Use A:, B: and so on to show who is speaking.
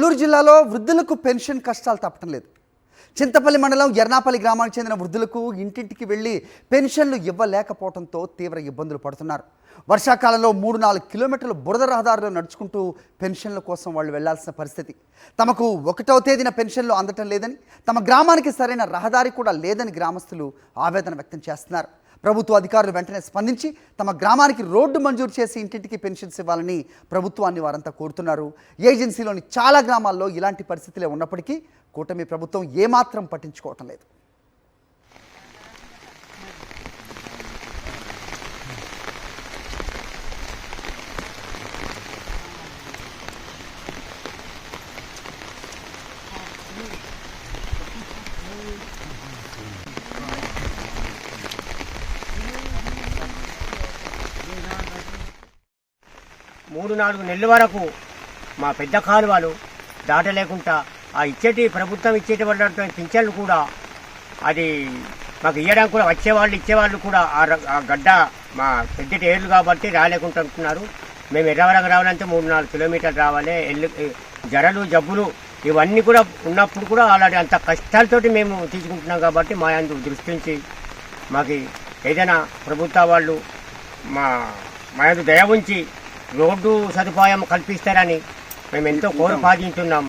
A: అల్లూరు జిల్లాలో వృద్ధులకు పెన్షన్ కష్టాలు తప్పటం లేదు. చింతపల్లి మండలం ఎర్నాపల్లి గ్రామానికి చెందిన వృద్ధులకు ఇంటింటికి వెళ్లి పెన్షన్లు ఇవ్వలేకపోవడంతో తీవ్ర ఇబ్బందులు పడుతున్నారు. వర్షాకాలంలో 3-4 కిలోమీటర్లు బురద రహదారిలో నడుచుకుంటూ పెన్షన్ల కోసం వాళ్ళు వెళ్లాల్సిన పరిస్థితి. తమకు 1వ తేదీన పెన్షన్లు అందటం లేదని, తమ గ్రామానికి సరైన రహదారి కూడా లేదని గ్రామస్తులు ఆవేదన వ్యక్తం చేస్తున్నారు. ప్రభుత్వ అధికారులు వెంటనే స్పందించి తమ గ్రామానికి రోడ్డు మంజూరు చేసి ఇంటింటికి పెన్షన్స్ ఇవ్వాలని ప్రభుత్వాన్ని వారంతా కోరుతున్నారు. ఏజెన్సీలోని చాలా గ్రామాల్లో ఇలాంటి పరిస్థితులే ఉన్నప్పటికీ కూటమి ప్రభుత్వం ఏమాత్రం పట్టించుకోవటం లేదు.
B: మూడు 4 నెలల వరకు మా పెద్ద కాలువలు దాటలేకుండా ఆ ప్రభుత్వం ఇచ్చేటువంటి పింఛన్లు కూడా అది మాకు ఇవ్వడానికి కూడా ఇచ్చేవాళ్ళు కూడా ఆ గడ్డ మా పెద్దటి ఏర్లు కాబట్టి రాలేకుంటున్నారు. మేము ఎర్రవరకు రావాలంటే 3-4 కిలోమీటర్లు రావాలి. జరలు జబ్బులు ఇవన్నీ కూడా ఉన్నప్పుడు కూడా అలాంటి అంత కష్టాలతోటి మేము తీసుకుంటున్నాం. కాబట్టి మా అందు దృష్టించి మాకు ఏదైనా ప్రభుత్వ వాళ్ళు మా అందు దయ ఉంచి రోడ్డు సదుపాయం కల్పిస్తారని మేము ఎంతో కోరపాదించున్నాం.